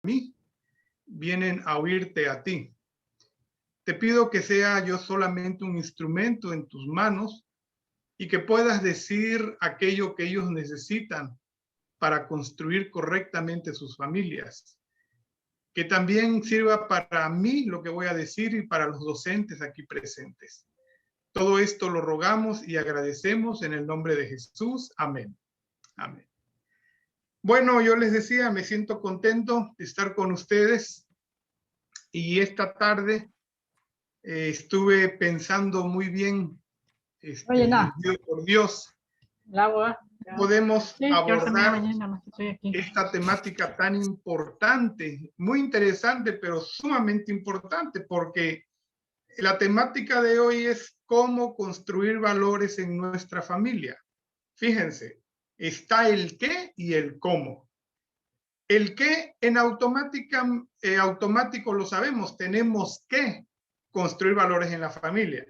mí, vienen a oírte a ti. Te pido que sea yo solamente un instrumento en tus manos y que puedas decir aquello que ellos necesitan para construir correctamente sus familias. Que también sirva para mí lo que voy a decir y para los docentes aquí presentes. Todo esto lo rogamos y agradecemos en el nombre de Jesús. Amén. Amén. Bueno, yo les decía, me siento contento de estar con ustedes y esta tarde estuve pensando muy bien, por Dios, podemos abordar esta temática tan importante, muy interesante, pero sumamente importante, porque la temática de hoy es cómo construir valores en nuestra familia. Fíjense, está el qué y el cómo. El qué en automático lo sabemos, tenemos que construir valores en la familia.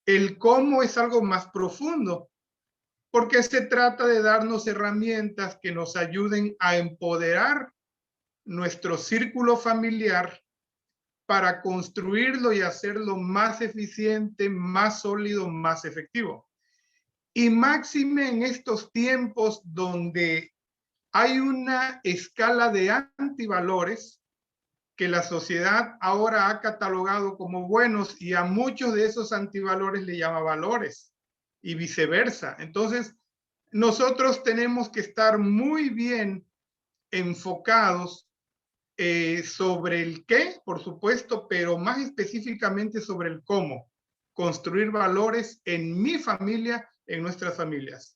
El cómo es algo más profundo, porque se trata de darnos herramientas que nos ayuden a empoderar nuestro círculo familiar para construirlo y hacerlo más eficiente, más sólido, más efectivo. Y máxime en estos tiempos donde hay una escala de antivalores que la sociedad ahora ha catalogado como buenos y a muchos de esos antivalores le llama valores y viceversa. Entonces, nosotros tenemos que estar muy bien enfocados sobre el qué, por supuesto, pero más específicamente sobre el cómo. Construir valores en mi familia, en nuestras familias.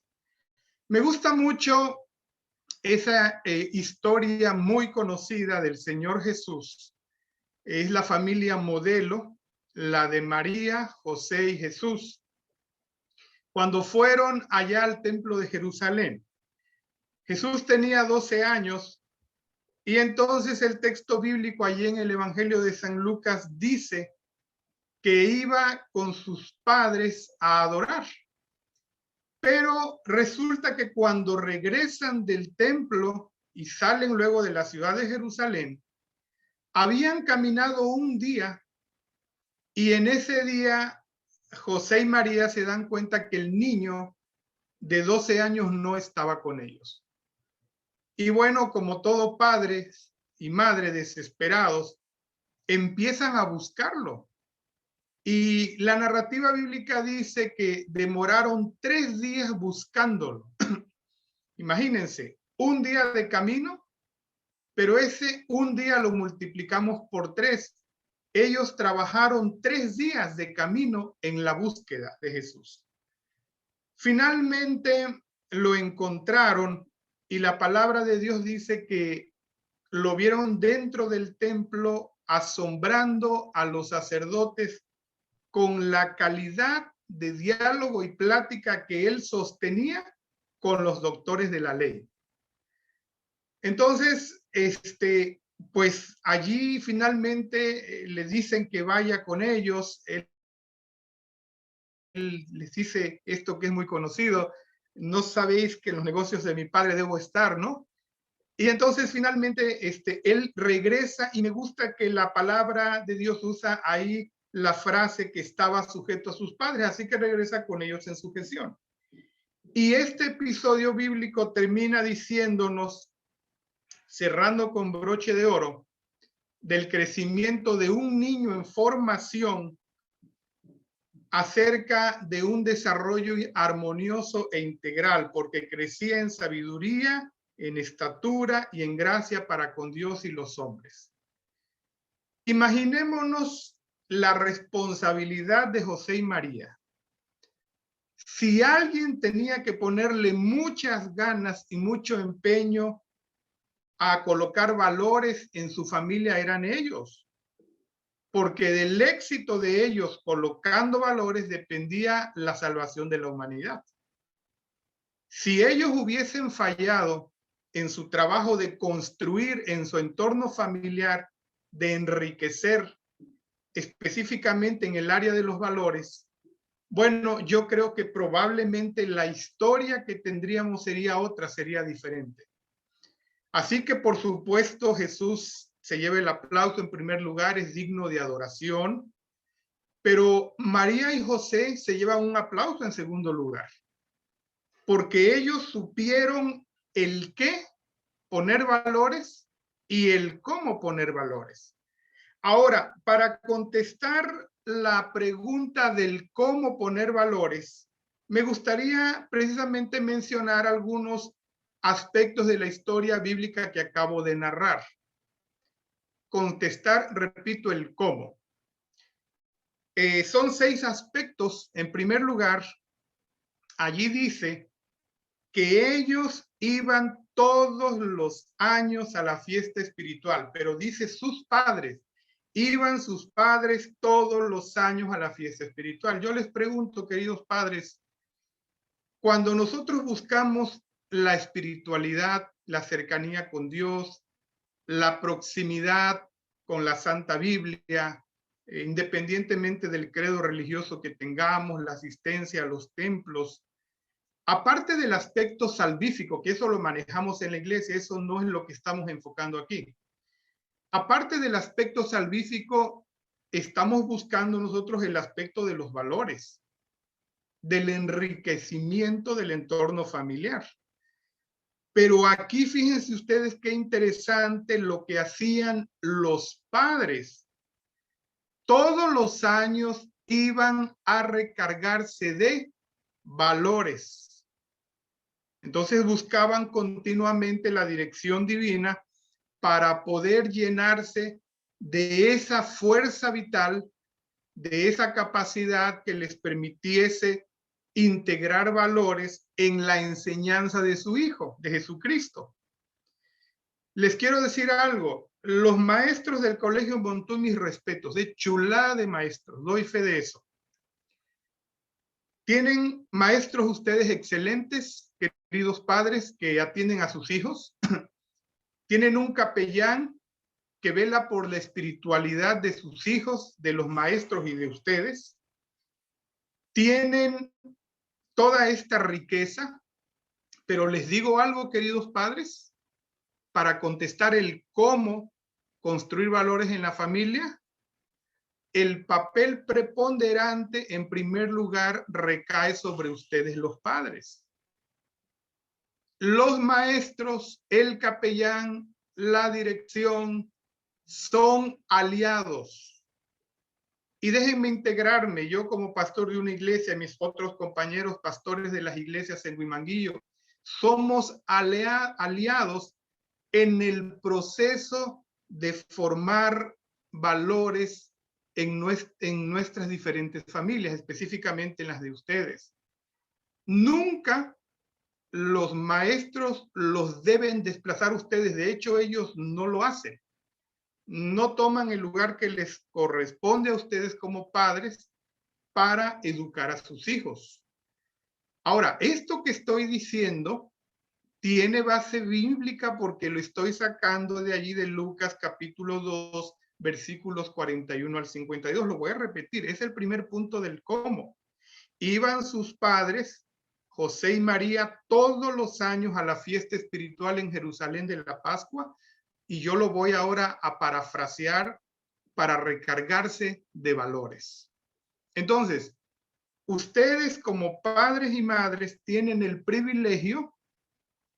Me gusta mucho esa historia muy conocida del Señor Jesús. Es la familia modelo, la de María, José y Jesús. Cuando fueron allá al templo de Jerusalén, Jesús tenía 12 años y entonces el texto bíblico allí en el Evangelio de San Lucas dice que iba con sus padres a adorar. Pero resulta que cuando regresan del templo y salen luego de la ciudad de Jerusalén, habían caminado un día y en ese día José y María se dan cuenta que el niño de 12 años no estaba con ellos. Y bueno, como todo padres y madres desesperados, empiezan a buscarlo. Y la narrativa bíblica dice que demoraron 3 días buscándolo. Imagínense, un día de camino, pero ese un día lo multiplicamos por 3. Ellos trabajaron 3 días de camino en la búsqueda de Jesús. Finalmente lo encontraron y la palabra de Dios dice que lo vieron dentro del templo asombrando a los sacerdotes con la calidad de diálogo y plática que él sostenía con los doctores de la ley. Entonces, pues allí finalmente les dicen que vaya con ellos. Él les dice esto que es muy conocido: no sabéis que en los negocios de mi padre debo estar, ¿no? Y entonces finalmente él regresa, y me gusta que la palabra de Dios usa ahí la frase que estaba sujeto a sus padres, así que regresa con ellos en sujeción. Y este episodio bíblico termina diciéndonos, cerrando con broche de oro, del crecimiento de un niño en formación acerca de un desarrollo armonioso e integral, porque crecía en sabiduría, en estatura y en gracia para con Dios y los hombres. Imaginémonos la responsabilidad de José y María. Si alguien tenía que ponerle muchas ganas y mucho empeño a colocar valores en su familia, eran ellos, porque del éxito de ellos colocando valores dependía la salvación de la humanidad. Si ellos hubiesen fallado en su trabajo de construir en su entorno familiar, de enriquecer específicamente en el área de los valores, bueno, yo creo que probablemente la historia que tendríamos sería otra, sería diferente. Así que, por supuesto, Jesús se lleva el aplauso en primer lugar, es digno de adoración, pero María y José se llevan un aplauso en segundo lugar, porque ellos supieron el qué poner valores y el cómo poner valores. Ahora, para contestar la pregunta del cómo poner valores, me gustaría precisamente mencionar algunos aspectos de la historia bíblica que acabo de narrar. Contestar, repito, el cómo. Son 6 aspectos. En primer lugar, allí dice que ellos iban todos los años a la fiesta espiritual, pero dice sus padres. Iban sus padres todos los años a la fiesta espiritual. Yo les pregunto, queridos padres, cuando nosotros buscamos la espiritualidad, la cercanía con Dios, la proximidad con la Santa Biblia, independientemente del credo religioso que tengamos, la asistencia a los templos, aparte del aspecto salvífico, que eso lo manejamos en la iglesia, eso no es lo que estamos enfocando aquí. Aparte del aspecto salvífico, estamos buscando nosotros el aspecto de los valores, del enriquecimiento del entorno familiar. Pero aquí fíjense ustedes qué interesante lo que hacían los padres. Todos los años iban a recargarse de valores. Entonces buscaban continuamente la dirección divina para poder llenarse de esa fuerza vital, de esa capacidad que les permitiese integrar valores en la enseñanza de su Hijo, de Jesucristo. Les quiero decir algo, los maestros del colegio Montón, mis respetos, de chulada de maestros, doy fe de eso. ¿Tienen maestros ustedes excelentes, queridos padres, que atienden a sus hijos? ¿Tienen un capellán que vela por la espiritualidad de sus hijos, de los maestros y de ustedes? ¿Tienen toda esta riqueza? Pero les digo algo, queridos padres, para contestar el cómo construir valores en la familia, el papel preponderante en primer lugar recae sobre ustedes los padres. Los maestros, el capellán, la dirección son aliados. Y déjenme integrarme, yo como pastor de una iglesia, mis otros compañeros pastores de las iglesias en Huimanguillo, somos aliados en el proceso de formar valores en nuestras diferentes familias, específicamente en las de ustedes. Nunca los maestros los deben desplazar ustedes, de hecho ellos no lo hacen. No toman el lugar que les corresponde a ustedes como padres para educar a sus hijos. Ahora, esto que estoy diciendo tiene base bíblica porque lo estoy sacando de allí de Lucas capítulo 2, versículos 41 al 52. Lo voy a repetir, es el primer punto del cómo. Iban sus padres, José y María, todos los años a la fiesta espiritual en Jerusalén de la Pascua, y yo lo voy ahora a parafrasear para recargarse de valores. Entonces, ustedes como padres y madres tienen el privilegio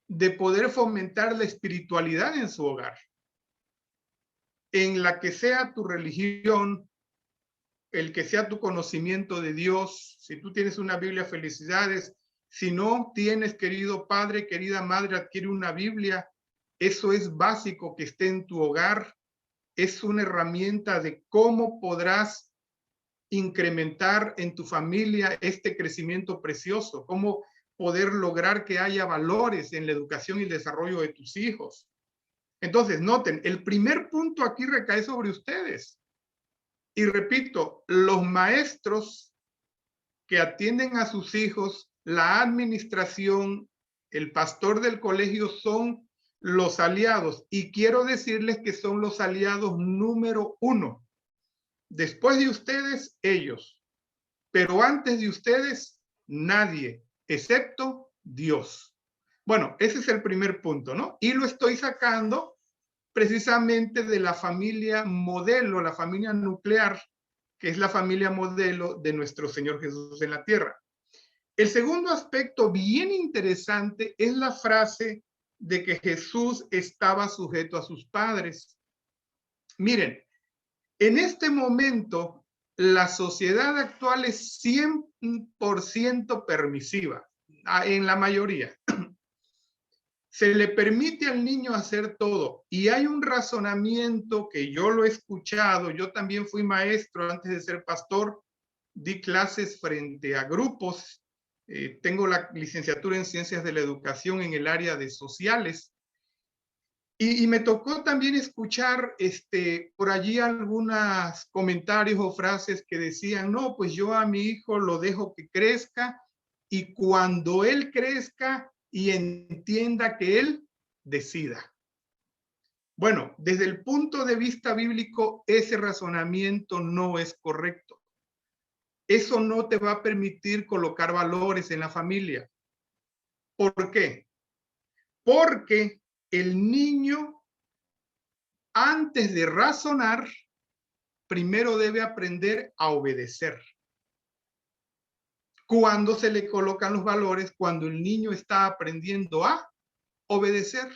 de poder fomentar la espiritualidad en su hogar, en la que sea tu religión, el que sea tu conocimiento de Dios. Si tú tienes una Biblia, felicidades. Si no tienes, querido padre, querida madre, adquiere una Biblia. Eso es básico que esté en tu hogar. Es una herramienta de cómo podrás incrementar en tu familia este crecimiento precioso, cómo poder lograr que haya valores en la educación y el desarrollo de tus hijos. Entonces, noten, el primer punto aquí recae sobre ustedes. Y repito, los maestros que atienden a sus hijos, la administración, el pastor del colegio son los aliados. Y quiero decirles que son los aliados número 1. Después de ustedes, ellos. Pero antes de ustedes, nadie, excepto Dios. Bueno, ese es el primer punto, ¿no? Y lo estoy sacando precisamente de la familia modelo, la familia nuclear, que es la familia modelo de nuestro Señor Jesús en la tierra. El segundo aspecto bien interesante es la frase de que Jesús estaba sujeto a sus padres. Miren, en este momento la sociedad actual es 100% permisiva, en la mayoría. Se le permite al niño hacer todo y hay un razonamiento que yo lo he escuchado, yo también fui maestro antes de ser pastor, di clases frente a grupos, tengo la licenciatura en Ciencias de la Educación en el área de sociales y me tocó también escuchar por allí algunos comentarios o frases que decían, no, pues yo a mi hijo lo dejo que crezca y cuando él crezca y entienda que él decida. Bueno, desde el punto de vista bíblico, ese razonamiento no es correcto. Eso no te va a permitir colocar valores en la familia. ¿Por qué? Porque el niño, antes de razonar, primero debe aprender a obedecer. Cuando se le colocan los valores, cuando el niño está aprendiendo a obedecer.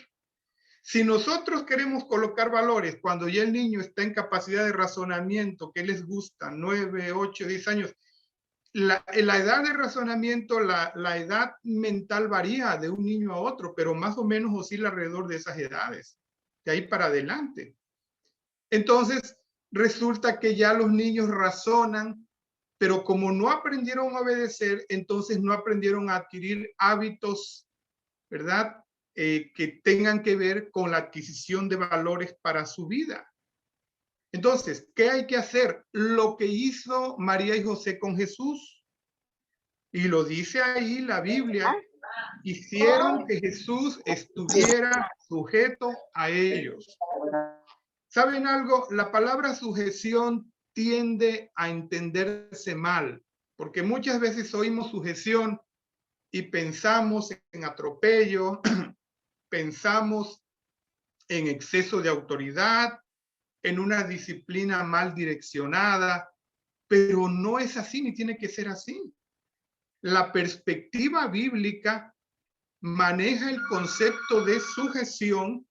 Si nosotros queremos colocar valores cuando ya el niño está en capacidad de razonamiento, que les gusta, 9, 8, 10 años, la edad de razonamiento, la edad mental varía de un niño a otro, pero más o menos oscila alrededor de esas edades, de ahí para adelante. Entonces, resulta que ya los niños razonan, pero como no aprendieron a obedecer, entonces no aprendieron a adquirir hábitos, ¿verdad? Que tengan que ver con la adquisición de valores para su vida. Entonces, ¿qué hay que hacer? Lo que hizo María y José con Jesús. Y lo dice ahí la Biblia. Hicieron que Jesús estuviera sujeto a ellos. ¿Saben algo? La palabra sujeción tiende a entenderse mal, porque muchas veces oímos sujeción y pensamos en atropello, pensamos en exceso de autoridad, en una disciplina mal direccionada, pero no es así ni tiene que ser así. La perspectiva bíblica maneja el concepto de sujeción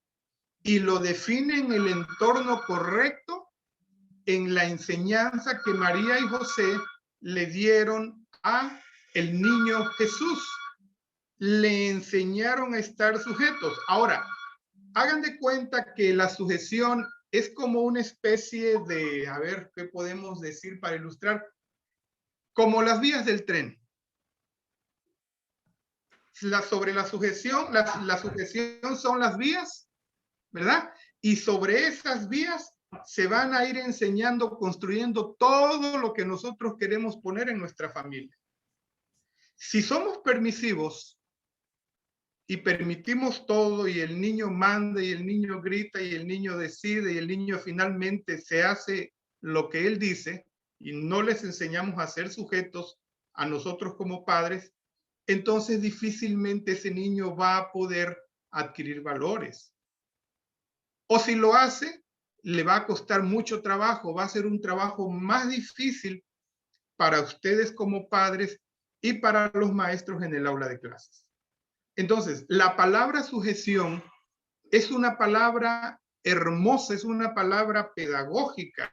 y lo define en el entorno correcto en la enseñanza que María y José le dieron a el niño Jesús. Le enseñaron a estar sujetos. Ahora, hagan de cuenta que la sujeción es como una especie de, a ver, ¿qué podemos decir para ilustrar? Como las vías del tren. Sobre la sujeción, la sujeción son las vías, ¿verdad? Y sobre esas vías se van a ir enseñando, construyendo todo lo que nosotros queremos poner en nuestra familia. Si somos permisivos y permitimos todo y el niño manda y el niño grita y el niño decide y el niño finalmente se hace lo que él dice y no les enseñamos a ser sujetos a nosotros como padres, entonces difícilmente ese niño va a poder adquirir valores. O si lo hace, le va a costar mucho trabajo, va a ser un trabajo más difícil para ustedes como padres y para los maestros en el aula de clases. Entonces, la palabra sujeción es una palabra hermosa, es una palabra pedagógica,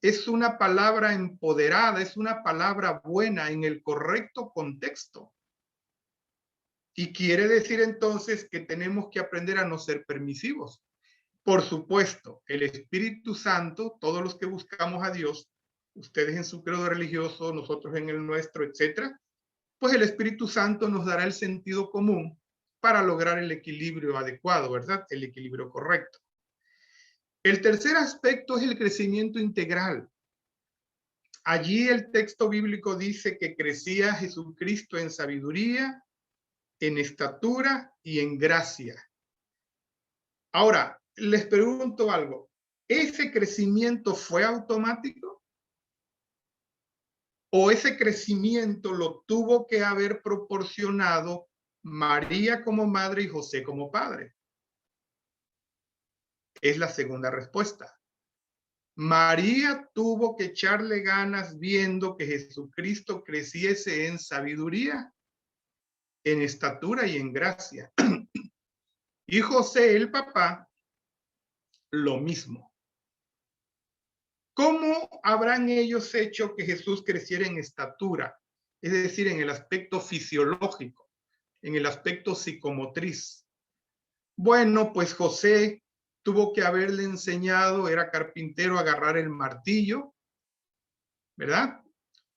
es una palabra empoderada, es una palabra buena en el correcto contexto. Y quiere decir entonces que tenemos que aprender a no ser permisivos. Por supuesto, el Espíritu Santo, todos los que buscamos a Dios, ustedes en su credo religioso, nosotros en el nuestro, etcétera, pues el Espíritu Santo nos dará el sentido común para lograr el equilibrio adecuado, ¿verdad? El equilibrio correcto. El tercer aspecto es el crecimiento integral. Allí el texto bíblico dice que crecía Jesucristo en sabiduría, en estatura y en gracia. Ahora, les pregunto algo. ¿Ese crecimiento fue automático? ¿O ese crecimiento lo tuvo que haber proporcionado María como madre y José como padre. Es la segunda respuesta. María tuvo que echarle ganas viendo que Jesucristo creciese en sabiduría, en estatura y en gracia. Y José, el papá, lo mismo. ¿Cómo habrán ellos hecho que Jesús creciera en estatura? Es decir, en el aspecto fisiológico, en el aspecto psicomotriz. Bueno, pues José tuvo que haberle enseñado, era carpintero, a agarrar el martillo, ¿verdad?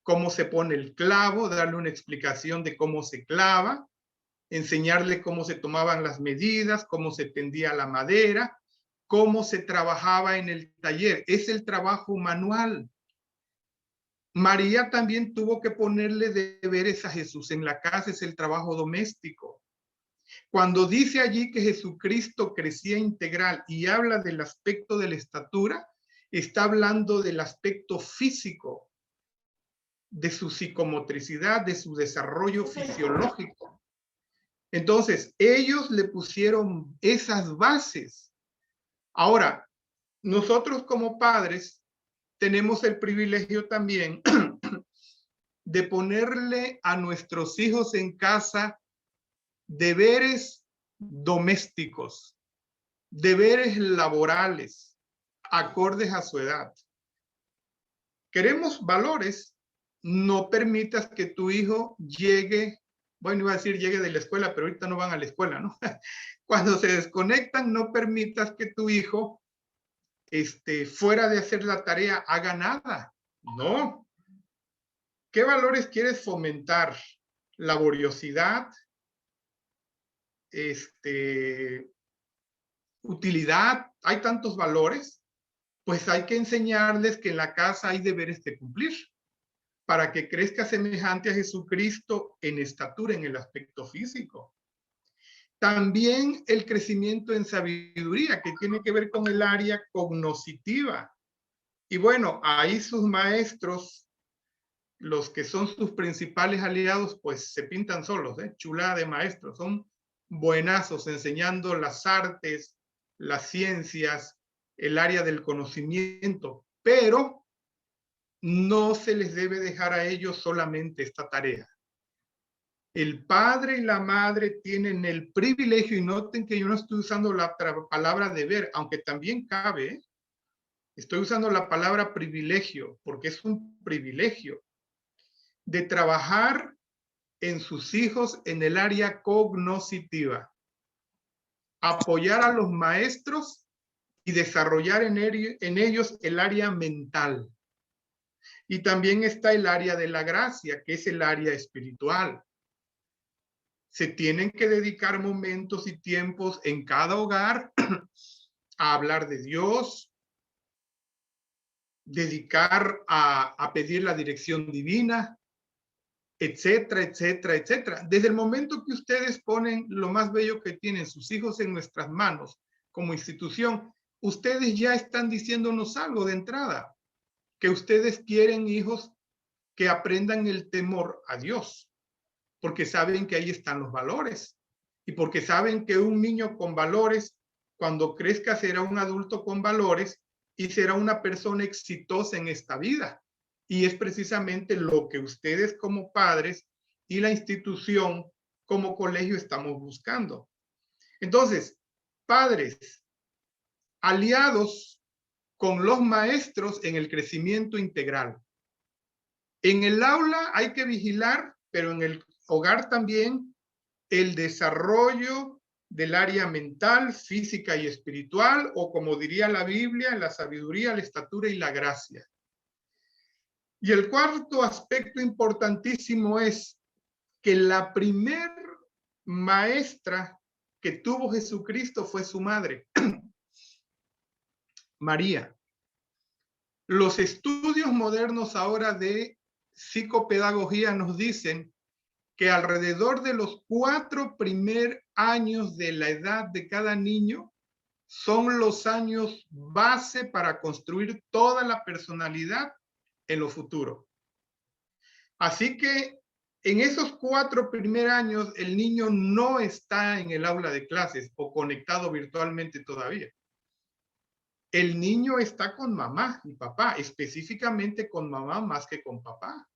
Cómo se pone el clavo, darle una explicación de cómo se clava, enseñarle cómo se tomaban las medidas, cómo se tendía la madera, cómo se trabajaba en el taller. Es el trabajo manual. María también tuvo que ponerle deberes a Jesús en la casa, es el trabajo doméstico. Cuando dice allí que Jesucristo crecía integral y habla del aspecto de la estatura, está hablando del aspecto físico, de su psicomotricidad, de su desarrollo fisiológico. Entonces, ellos le pusieron esas bases. Ahora, nosotros como padres tenemos el privilegio también de ponerle a nuestros hijos en casa deberes domésticos, deberes laborales, acordes a su edad. Queremos valores. No permitas que tu hijo llegue, bueno, iba a decir llegue de la escuela, pero ahorita no van a la escuela, ¿no? Cuando se desconectan, no permitas que tu hijo, fuera de hacer la tarea, haga nada. No. ¿Qué valores quieres fomentar? Laboriosidad, utilidad. Hay tantos valores, pues hay que enseñarles que en la casa hay deberes que cumplir para que crezca semejante a Jesucristo en estatura, en el aspecto físico. También el crecimiento en sabiduría, que tiene que ver con el área cognoscitiva. Y bueno, ahí sus maestros, los que son sus principales aliados, pues se pintan solos, ¿eh? Chulada de maestros, son buenazos enseñando las artes, las ciencias, el área del conocimiento, pero no se les debe dejar a ellos solamente esta tarea. El padre y la madre tienen el privilegio, y noten que yo no estoy usando la palabra deber, aunque también cabe, ¿eh? Estoy usando la palabra privilegio, porque es un privilegio de trabajar en sus hijos en el área cognoscitiva, apoyar a los maestros y desarrollar en ellos el área mental. Y también está el área de la gracia, que es el área espiritual. Se tienen que dedicar momentos y tiempos en cada hogar a hablar de Dios, dedicar a pedir la dirección divina, etcétera, etcétera, etcétera. Desde el momento que ustedes ponen lo más bello que tienen, sus hijos, en nuestras manos como institución, ustedes ya están diciéndonos algo de entrada, que ustedes quieren hijos que aprendan el temor a Dios, porque saben que ahí están los valores y porque saben que un niño con valores, cuando crezca, será un adulto con valores y será una persona exitosa en esta vida. Y es precisamente lo que ustedes como padres y la institución como colegio estamos buscando. Entonces, padres, aliados con los maestros en el crecimiento integral. En el aula hay que vigilar, pero en el hogar también, el desarrollo del área mental, física y espiritual, o como diría la Biblia, la sabiduría, la estatura y la gracia. Y el cuarto aspecto importantísimo es que la primer maestra que tuvo Jesucristo fue su madre, María. Los estudios modernos ahora de psicopedagogía nos dicen que alrededor de los 4 primeros años de la edad de cada niño son los años base para construir toda la personalidad en lo futuro. Así que En esos 4 primeros años, el niño no está en el aula de clases o conectado virtualmente todavía. El niño está con mamá y papá, específicamente con mamá más que con papá.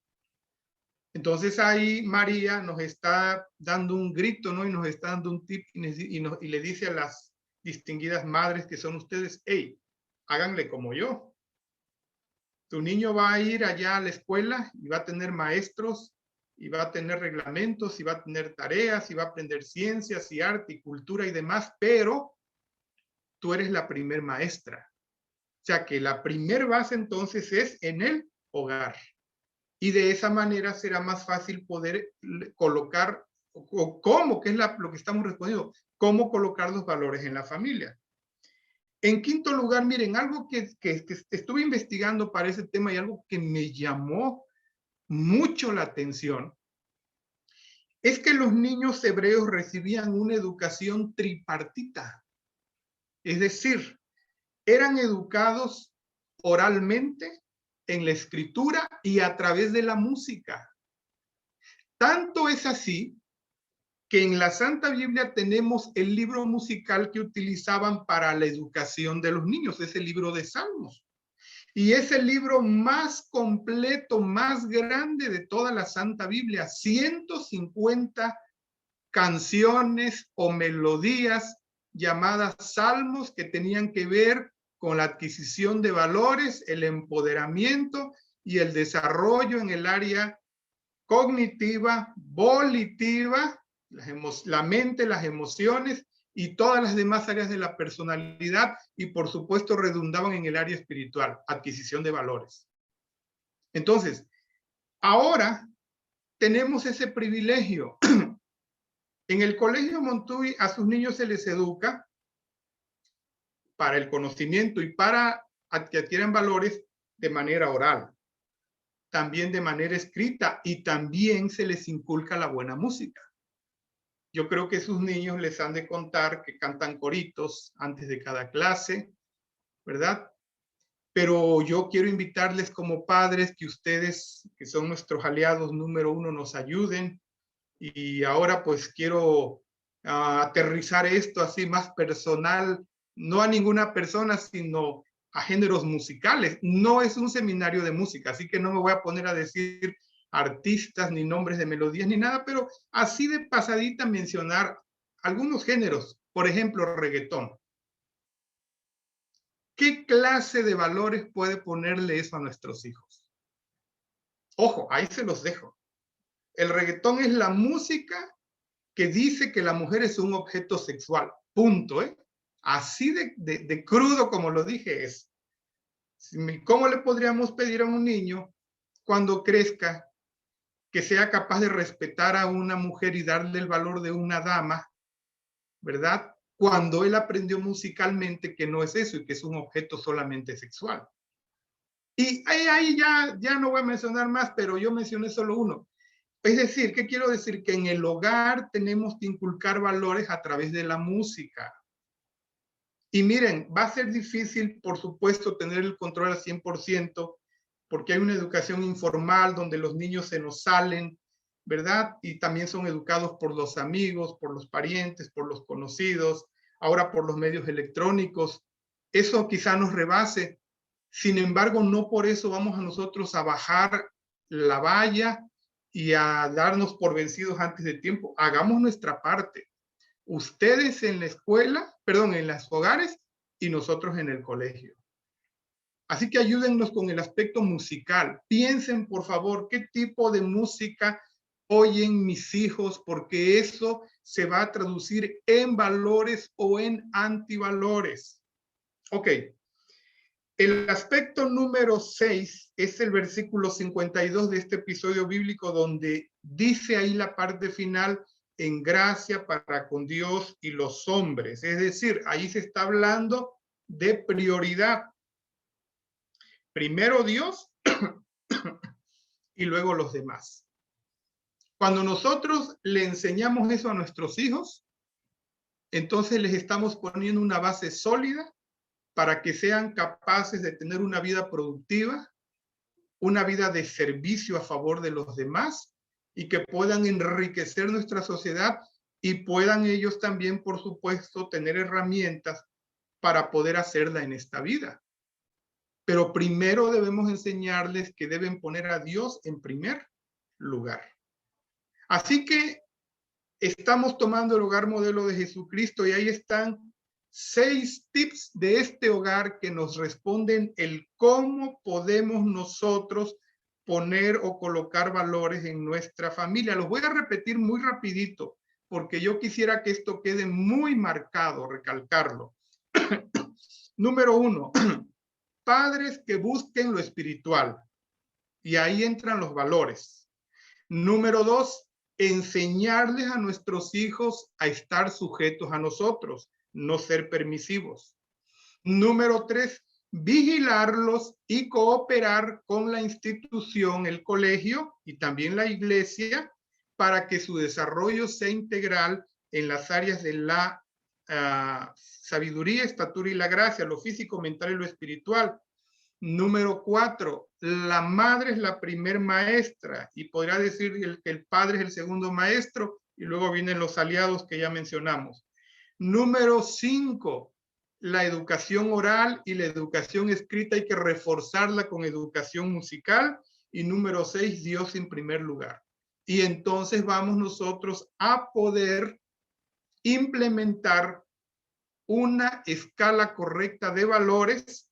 Entonces ahí María nos está dando un grito, ¿no? Y nos está dando un tip y le dice a las distinguidas madres que son ustedes, hey, háganle como yo. Tu niño va a ir allá a la escuela y va a tener maestros y va a tener reglamentos y va a tener tareas y va a aprender ciencias y arte y cultura y demás, pero tú eres la primer maestra. O sea que la primer base entonces es en el hogar. Y de esa manera será más fácil poder colocar, o cómo, que es lo que estamos respondiendo, cómo colocar los valores en la familia. En quinto lugar, miren, algo que estuve investigando para ese tema y algo que me llamó mucho la atención, es que los niños hebreos recibían una educación tripartita. Es decir, eran educados oralmente, en la escritura y a través de la música. Tanto es así que en la Santa Biblia tenemos el libro musical que utilizaban para la educación de los niños, es el libro de Salmos. Y es el libro más completo, más grande de toda la Santa Biblia, 150 canciones o melodías llamadas salmos que tenían que ver con la adquisición de valores, el empoderamiento y el desarrollo en el área cognitiva, volitiva, la mente, las emociones y todas las demás áreas de la personalidad, y por supuesto redundaban en el área espiritual, adquisición de valores. Entonces, ahora tenemos ese privilegio. En el Colegio Montuy a sus niños se les educa para el conocimiento y para que adquieran valores de manera oral, también de manera escrita, y también se les inculca la buena música. Yo creo que sus niños les han de contar que cantan coritos antes de cada clase, ¿verdad? Pero yo quiero invitarles como padres que ustedes, que son nuestros aliados número 1, nos ayuden. Y ahora pues quiero aterrizar esto así más personal, no a ninguna persona, sino a géneros musicales. No es un seminario de música, así que no me voy a poner a decir artistas, ni nombres de melodías, ni nada, pero así de pasadita mencionar algunos géneros, por ejemplo, reggaetón. ¿Qué clase de valores puede ponerle eso a nuestros hijos? Ojo, ahí se los dejo. El reggaetón es la música que dice que la mujer es un objeto sexual. Punto, ¿eh? Así de crudo como lo dije es. ¿Cómo le podríamos pedir a un niño cuando crezca que sea capaz de respetar a una mujer y darle el valor de una dama, ¿verdad? Cuando él aprendió musicalmente que no es eso y que es un objeto solamente sexual. Y ahí ya no voy a mencionar más, pero yo mencioné solo uno. Es decir, ¿qué quiero decir? Que en el hogar tenemos que inculcar valores a través de la música. Y miren, va a ser difícil, por supuesto, tener el control al 100%, porque hay una educación informal donde los niños se nos salen, ¿verdad? Y también son educados por los amigos, por los parientes, por los conocidos, ahora por los medios electrónicos. Eso quizá nos rebase. Sin embargo, no por eso vamos a nosotros a bajar la valla y a darnos por vencidos antes de tiempo. Hagamos nuestra parte. Ustedes en la escuela, perdón, en los hogares, y nosotros en el colegio. Así que ayúdennos con el aspecto musical. Piensen, por favor, qué tipo de música oyen mis hijos, porque eso se va a traducir en valores o en antivalores. Ok. El aspecto número 6 es el versículo 52 de este episodio bíblico, donde dice ahí la parte final, en gracia para con Dios y los hombres. Es decir, ahí se está hablando de prioridad. Primero Dios y luego los demás. Cuando nosotros le enseñamos eso a nuestros hijos, entonces les estamos poniendo una base sólida para que sean capaces de tener una vida productiva, una vida de servicio a favor de los demás y que puedan enriquecer nuestra sociedad y puedan ellos también, por supuesto, tener herramientas para poder hacerla en esta vida. Pero primero debemos enseñarles que deben poner a Dios en primer lugar. Así que estamos tomando el hogar modelo de Jesucristo y ahí están 6 tips de este hogar que nos responden el cómo podemos nosotros poner o colocar valores en nuestra familia. Los voy a repetir muy rapidito porque yo quisiera que esto quede muy marcado, recalcarlo. Número 1, padres que busquen lo espiritual. Y ahí entran los valores. Número 2, enseñarles a nuestros hijos a estar sujetos a nosotros, no ser permisivos. Número 3, vigilarlos y cooperar con la institución, el colegio y también la iglesia para que su desarrollo sea integral en las áreas de la sabiduría, estatura y la gracia, lo físico, mental y lo espiritual. Número 4, la madre es la primer maestra y podría decir que el padre es el segundo maestro y luego vienen los aliados que ya mencionamos. Número 5, la educación oral y la educación escrita hay que reforzarla con educación musical. Y número 6, Dios en primer lugar. Y entonces vamos nosotros a poder implementar una escala correcta de valores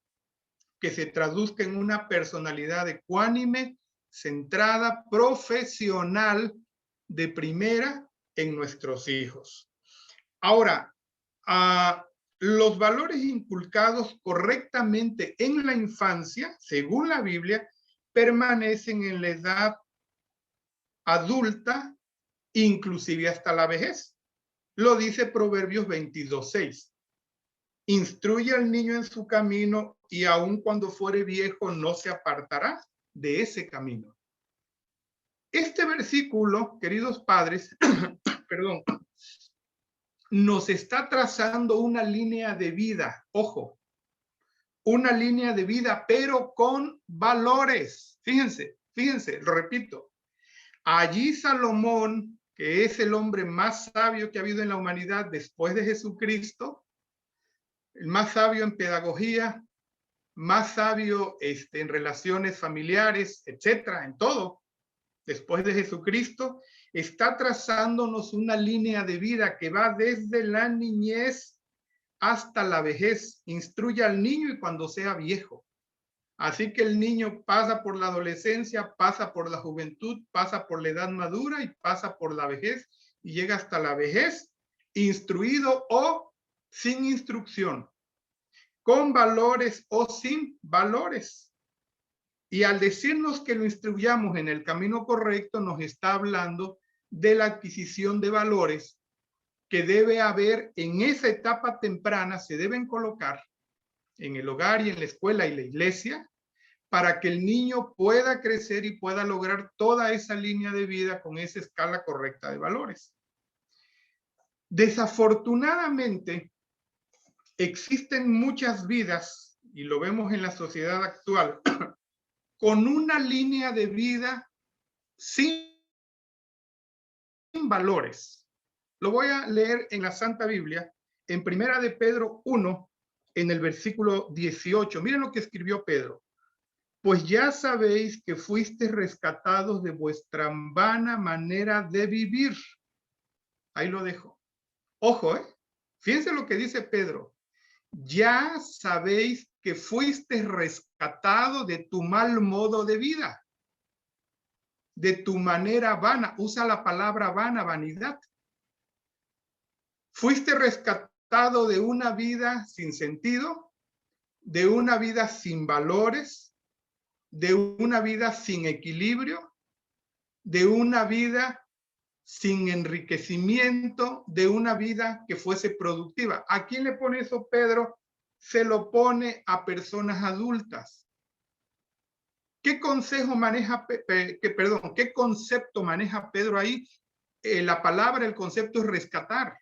que se traduzca en una personalidad ecuánime, centrada, profesional, de primera en nuestros hijos. Ahora, los valores inculcados correctamente en la infancia, según la Biblia, permanecen en la edad adulta, inclusive hasta la vejez. Lo dice Proverbios 22:6. Instruye al niño en su camino y aun cuando fuere viejo no se apartará de ese camino. Este versículo, queridos padres, perdón, nos está trazando una línea de vida, ojo, una línea de vida, pero con valores. Fíjense, lo repito. Allí Salomón, que es el hombre más sabio que ha habido en la humanidad después de Jesucristo, el más sabio en pedagogía, más sabio en relaciones familiares, etcétera, en todo, después de Jesucristo, está trazándonos una línea de vida que va desde la niñez hasta la vejez. Instruye al niño y cuando sea viejo. Así que el niño pasa por la adolescencia, pasa por la juventud, pasa por la edad madura y pasa por la vejez y llega hasta la vejez instruido o sin instrucción, con valores o sin valores. Y al decirnos que lo instruyamos en el camino correcto, nos está hablando de la adquisición de valores que debe haber en esa etapa temprana, se deben colocar en el hogar y en la escuela y la iglesia, para que el niño pueda crecer y pueda lograr toda esa línea de vida con esa escala correcta de valores. Desafortunadamente, existen muchas vidas, y lo vemos en la sociedad actual, con una línea de vida sin valores. Lo voy a leer en la Santa Biblia, en Primera de Pedro 1, en el versículo 18. Miren lo que escribió Pedro. Pues ya sabéis que fuisteis rescatados de vuestra vana manera de vivir. Ahí lo dejo. Ojo, fíjense lo que dice Pedro. Ya sabéis que fuiste rescatado de tu mal modo de vida, de tu manera vana. Usa la palabra vana, vanidad. Fuiste rescatado de una vida sin sentido, de una vida sin valores, de una vida sin equilibrio, de una vida sin enriquecimiento, de una vida que fuese productiva. ¿A quién le pone eso Pedro? Se lo pone a personas adultas. ¿Qué consejo maneja, qué concepto maneja Pedro ahí? La palabra, el concepto es rescatar.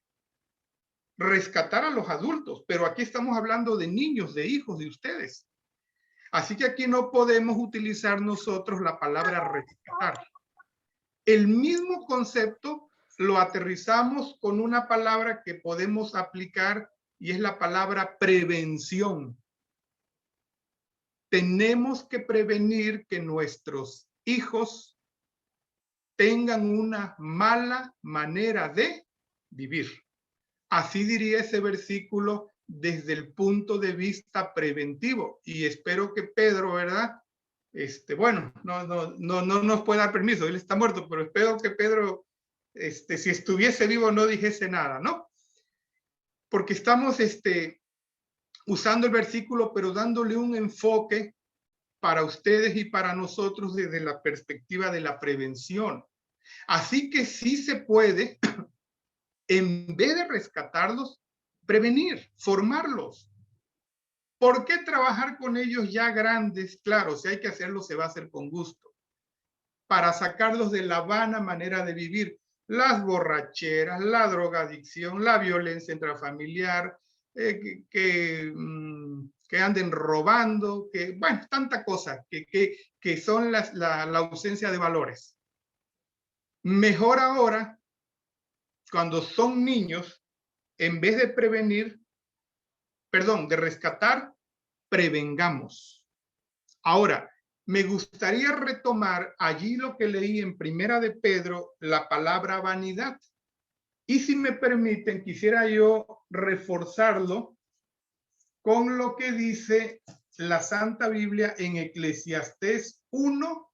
Rescatar a los adultos, pero aquí estamos hablando de niños, de hijos de ustedes. Así que aquí no podemos utilizar nosotros la palabra rescatar. el mismo concepto lo aterrizamos con una palabra que podemos aplicar y es la palabra prevención. Tenemos que prevenir que nuestros hijos tengan una mala manera de vivir. Así diría ese versículo desde el punto de vista preventivo. Y espero que Pedro, ¿verdad? Bueno, no nos puede dar permiso, él está muerto, pero espero que Pedro, si estuviese vivo, no dijese nada, ¿no? Porque estamos usando el versículo, pero dándole un enfoque para ustedes y para nosotros desde la perspectiva de la prevención. Así que sí se puede, en vez de rescatarlos, prevenir, formarlos. ¿Por qué trabajar con ellos ya grandes? Claro, si hay que hacerlo, se va a hacer con gusto. Para sacarlos de la vana manera de vivir, las borracheras, la drogadicción, la violencia intrafamiliar, que anden robando, bueno, tanta cosa, que son la ausencia de valores. Mejor ahora, cuando son niños, en vez de prevenir, de rescatar, prevengamos. Ahora, me gustaría retomar allí lo que leí en Primera de Pedro, la palabra vanidad. Y si me permiten, quisiera yo reforzarlo con lo que dice la Santa Biblia en Eclesiastés 1,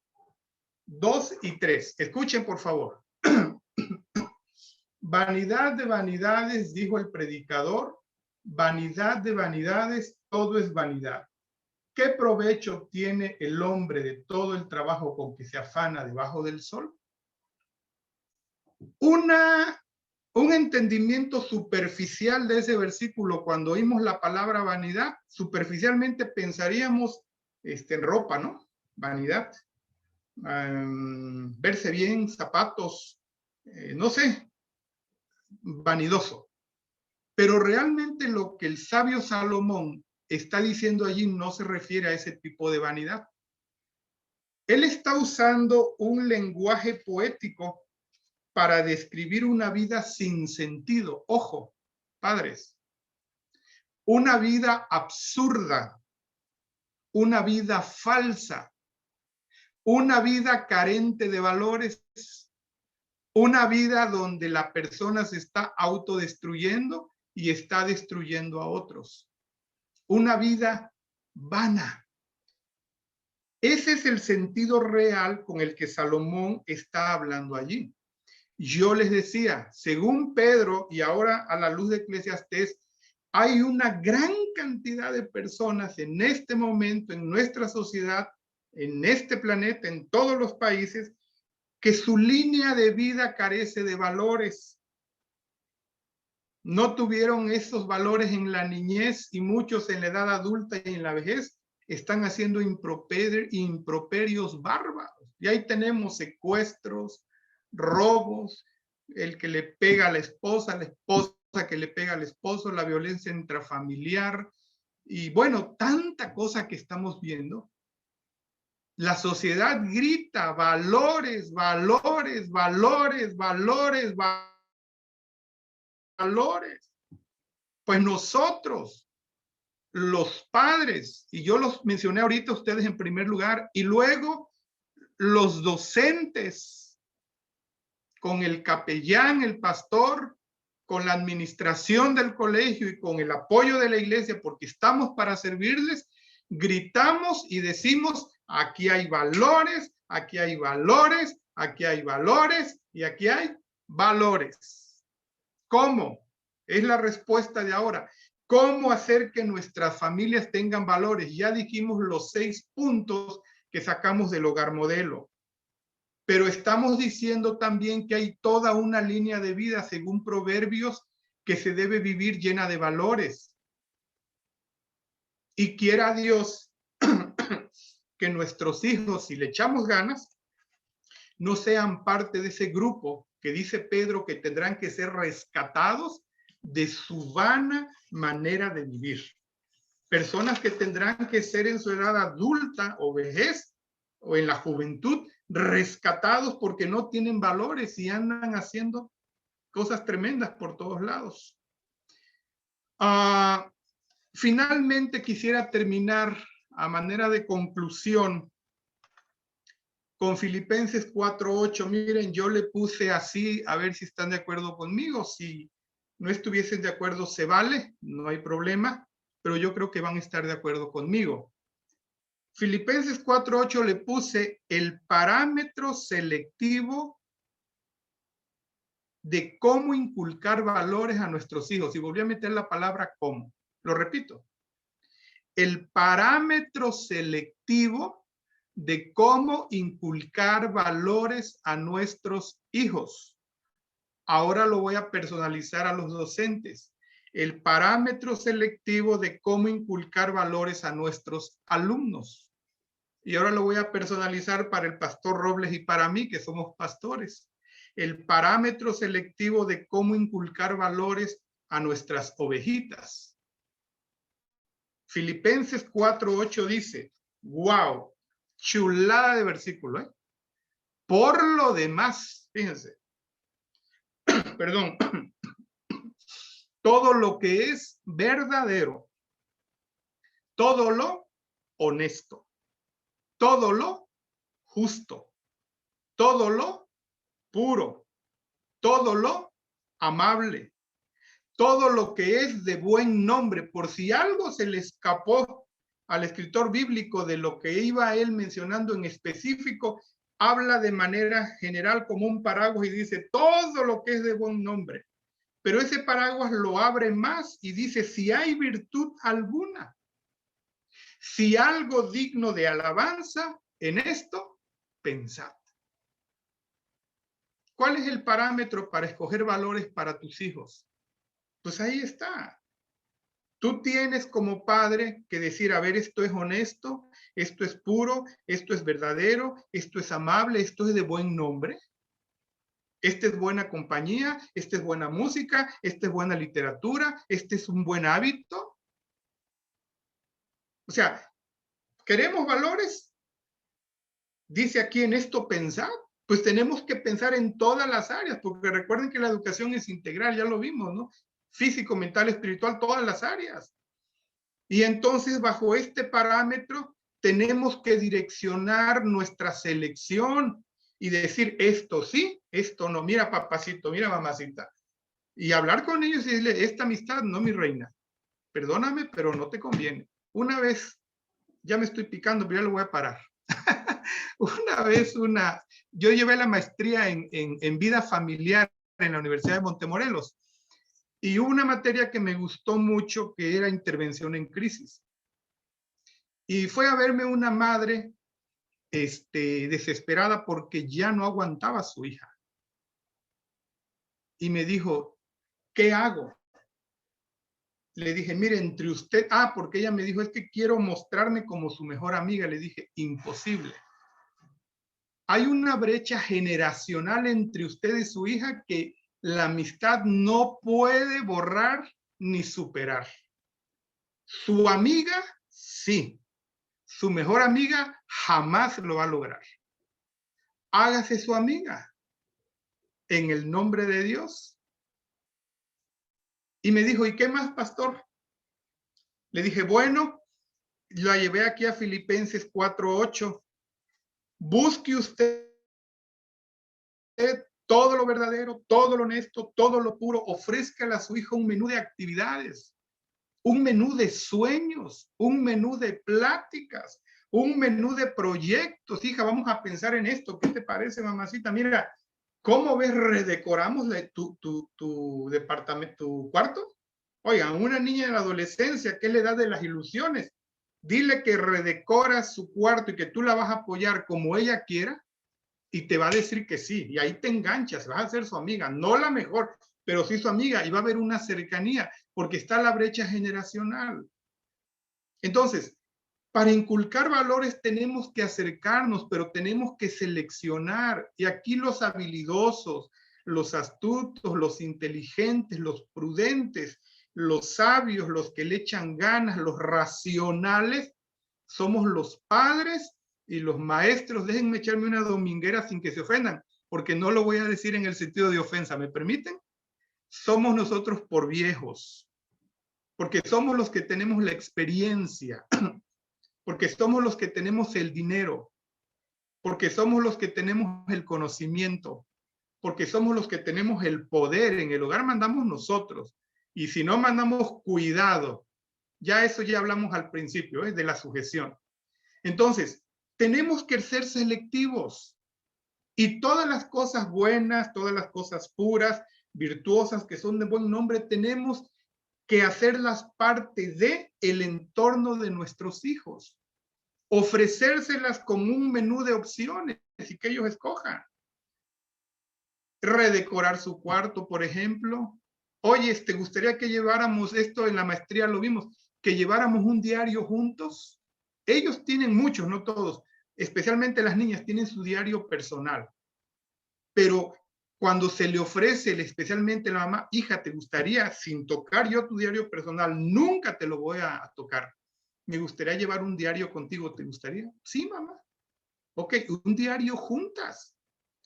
2 y 3. Escuchen, por favor. Vanidad de vanidades, dijo el predicador, vanidad de vanidades, todo es vanidad. ¿Qué provecho obtiene el hombre de todo el trabajo con que se afana debajo del sol? Un entendimiento superficial de ese versículo, cuando oímos la palabra vanidad, superficialmente pensaríamos en ropa, ¿no? Vanidad. Verse bien, zapatos, no sé, vanidoso. Pero realmente lo que el sabio Salomón está diciendo allí no se refiere a ese tipo de vanidad. Él está usando un lenguaje poético para describir una vida sin sentido. Ojo, padres, una vida absurda, una vida falsa, una vida carente de valores, una vida donde la persona se está autodestruyendo y está destruyendo a otros. Una vida vana. Ese es el sentido real con el que Salomón está hablando allí. Yo les decía, según Pedro y ahora a la luz de Eclesiastés, hay una gran cantidad de personas en este momento, en nuestra sociedad, en este planeta, en todos los países, que su línea de vida carece de valores. No tuvieron esos valores en la niñez y muchos en la edad adulta y en la vejez están haciendo improperios bárbaros. Y ahí tenemos secuestros, robos, el que le pega a la esposa que le pega al esposo, la violencia intrafamiliar y bueno, tanta cosa que estamos viendo. La sociedad grita valores, valores, valores, valores, valores. Pues nosotros, los padres, y yo los mencioné ahorita a ustedes en primer lugar, y luego los docentes, con el capellán, el pastor, con la administración del colegio y con el apoyo de la iglesia, porque estamos para servirles, gritamos y decimos, aquí hay valores, aquí hay valores, aquí hay valores y aquí hay valores. ¿Cómo? Es la respuesta de ahora. ¿Cómo hacer que nuestras familias tengan valores? Ya dijimos los 6 puntos que sacamos del hogar modelo. Pero estamos diciendo también que hay toda una línea de vida, según Proverbios, que se debe vivir llena de valores. Y quiera Dios que nuestros hijos, si le echamos ganas, no sean parte de ese grupo que dice Pedro que tendrán que ser rescatados de su vana manera de vivir. Personas que tendrán que ser en su edad adulta o vejez o en la juventud, rescatados porque no tienen valores y andan haciendo cosas tremendas por todos lados. Finalmente quisiera terminar a manera de conclusión con Filipenses 4:8. Miren, yo le puse así, a ver si están de acuerdo conmigo. Si no estuviesen de acuerdo, se vale, no hay problema, pero yo creo que van a estar de acuerdo conmigo. Filipenses 4:8 le puse el parámetro selectivo de cómo inculcar valores a nuestros hijos. Y volví a meter la palabra cómo. Lo repito. El parámetro selectivo de cómo inculcar valores a nuestros hijos. Ahora lo voy a personalizar a los docentes. El parámetro selectivo de cómo inculcar valores a nuestros alumnos. Y ahora lo voy a personalizar para el pastor Robles y para mí, que somos pastores. El parámetro selectivo de cómo inculcar valores a nuestras ovejitas. Filipenses 4:8 dice, wow, chulada de versículo, ¿eh? Por lo demás, fíjense, perdón, todo lo que es verdadero, todo lo honesto, todo lo justo, todo lo puro, todo lo amable, todo lo que es de buen nombre. Por si algo se le escapó al escritor bíblico de lo que iba él mencionando en específico, habla de manera general como un paraguas y dice todo lo que es de buen nombre. Pero ese paraguas lo abre más y dice si hay virtud alguna, si algo digno de alabanza, en esto pensad. ¿Cuál es el parámetro para escoger valores para tus hijos? Pues ahí está. Tú tienes como padre que decir, a ver, esto es honesto, esto es puro, esto es verdadero, esto es amable, esto es de buen nombre. Esta es buena compañía, esta es buena música, esta es buena literatura, este es un buen hábito. O sea, ¿queremos valores? Dice aquí en esto pensar, pues tenemos que pensar en todas las áreas, porque recuerden que la educación es integral, ya lo vimos, ¿no? Físico, mental, espiritual, todas las áreas. Y entonces, bajo este parámetro, tenemos que direccionar nuestra selección y decir esto sí, esto no. Mira, papacito, mira, mamacita. Y hablar con ellos y decirle, esta amistad no, mi reina. Perdóname, pero no te conviene. Una vez, ya me estoy picando, pero ya lo voy a parar. Una vez, yo llevé la maestría en vida familiar en la Universidad de Montemorelos. Y hubo una materia que me gustó mucho, que era intervención en crisis. Y fue a verme una madre desesperada porque ya no aguantaba a su hija. Y me dijo, ¿qué hago? Le dije, mire, entre usted, porque ella me dijo, es que quiero mostrarme como su mejor amiga. Le dije, imposible. Hay una brecha generacional entre usted y su hija que la amistad no puede borrar ni superar. Su amiga, sí. Su mejor amiga jamás lo va a lograr. Hágase su amiga en el nombre de Dios. Y me dijo, ¿y qué más, pastor? Le dije, bueno, la llevé aquí a Filipenses 4:8. Busque usted todo lo verdadero, todo lo honesto, todo lo puro. Ofrézcale a su hijo un menú de actividades, un menú de sueños, un menú de pláticas, un menú de proyectos. Hija, vamos a pensar en esto. ¿Qué te parece, mamacita? Mira, ¿cómo ves? Redecoramos tu departamento, tu cuarto. Oigan, una niña en la adolescencia, ¿qué le da de las ilusiones? Dile que redecora su cuarto y que tú la vas a apoyar como ella quiera y te va a decir que sí. Y ahí te enganchas, vas a ser su amiga, no la mejor, pero sí su amiga, y va a haber una cercanía porque está la brecha generacional. Entonces, para inculcar valores tenemos que acercarnos, pero tenemos que seleccionar. Y aquí los habilidosos, los astutos, los inteligentes, los prudentes, los sabios, los que le echan ganas, los racionales, somos los padres Y los maestros, déjenme echarme una dominguera sin que se ofendan, porque no lo voy a decir en el sentido de ofensa, ¿me permiten? Somos nosotros por viejos, porque somos los que tenemos la experiencia, porque somos los que tenemos el dinero, porque somos los que tenemos el conocimiento, porque somos los que tenemos el poder. En el hogar mandamos nosotros, y si no mandamos cuidado, ya eso ya hablamos al principio, de la sujeción. Entonces, tenemos que ser selectivos, y todas las cosas buenas, todas las cosas puras, virtuosas, que son de buen nombre, tenemos que hacerlas parte de el entorno de nuestros hijos, ofrecérselas como un menú de opciones y que ellos escojan. Redecorar su cuarto, por ejemplo. Oye, ¿te gustaría que lleváramos esto? En la maestría lo vimos, que lleváramos un diario juntos. Ellos tienen muchos, no todos, especialmente las niñas tienen su diario personal, pero cuando se le ofrece, especialmente la mamá, hija, ¿te gustaría, sin tocar yo tu diario personal, nunca te lo voy a tocar? Me gustaría llevar un diario contigo, ¿te gustaría? Sí, mamá. Ok, un diario juntas.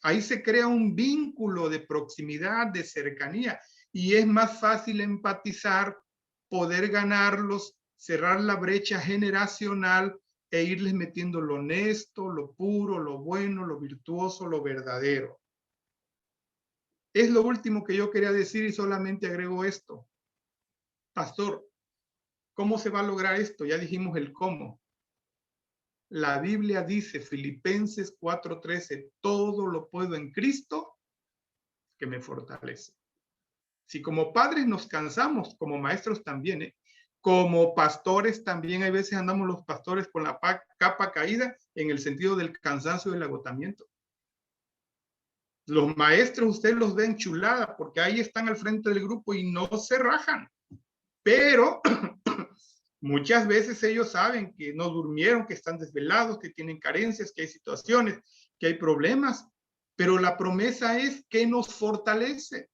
Ahí se crea un vínculo de proximidad, de cercanía, y es más fácil empatizar, poder ganarlos, cerrar la brecha generacional e irles metiendo lo honesto, lo puro, lo bueno, lo virtuoso, lo verdadero. Es lo último que yo quería decir y solamente agrego esto. Pastor, ¿cómo se va a lograr esto? Ya dijimos el cómo. La Biblia dice, Filipenses 4:13, todo lo puedo en Cristo que me fortalece. Si como padres nos cansamos, como maestros también, como pastores también, hay veces andamos los pastores con la capa caída en el sentido del cansancio y del agotamiento. Los maestros, ustedes los ven chulada porque ahí están al frente del grupo y no se rajan. Pero muchas veces ellos saben que no durmieron, que están desvelados, que tienen carencias, que hay situaciones, que hay problemas. Pero la promesa es que nos fortalece.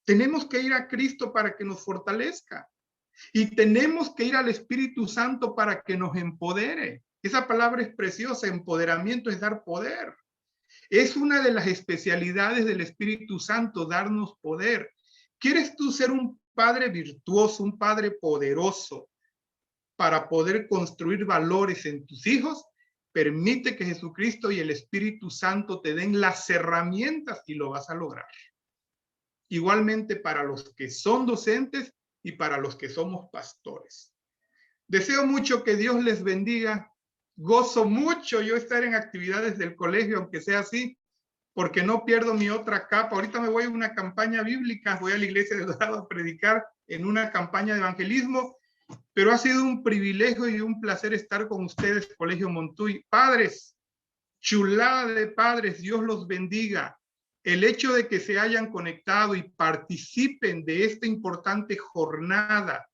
Tenemos que ir a Cristo para que nos fortalezca. Y tenemos que ir al Espíritu Santo para que nos empodere. Esa palabra es preciosa, empoderamiento es dar poder. Es una de las especialidades del Espíritu Santo, darnos poder. ¿Quieres tú ser un padre virtuoso, un padre poderoso para poder construir valores en tus hijos? Permite que Jesucristo y el Espíritu Santo te den las herramientas y lo vas a lograr. Igualmente para los que son docentes y para los que somos pastores. Deseo mucho que Dios les bendiga. Gozo mucho yo estar en actividades del colegio, aunque sea así, porque no pierdo mi otra capa. Ahorita me voy a una campaña bíblica, voy a la iglesia de Dorado a predicar en una campaña de evangelismo, pero ha sido un privilegio y un placer estar con ustedes, Colegio Montuy. Padres, chulada de padres, Dios los bendiga. El hecho de que se hayan conectado y participen de esta importante jornada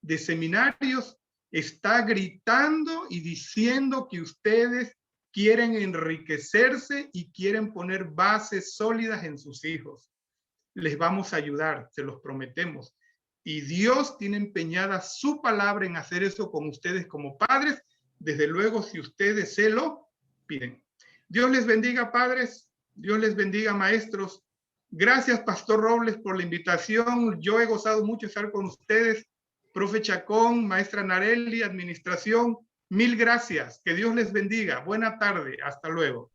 de seminarios está gritando y diciendo que ustedes quieren enriquecerse y quieren poner bases sólidas en sus hijos. Les vamos a ayudar, se los prometemos. Y Dios tiene empeñada su palabra en hacer eso con ustedes como padres, desde luego si ustedes se lo piden. Dios les bendiga, padres. Dios les bendiga, maestros. Gracias, Pastor Robles, por la invitación. Yo he gozado mucho estar con ustedes. Profe Chacón, maestra Narelli, administración, mil gracias. Que Dios les bendiga. Buena tarde. Hasta luego.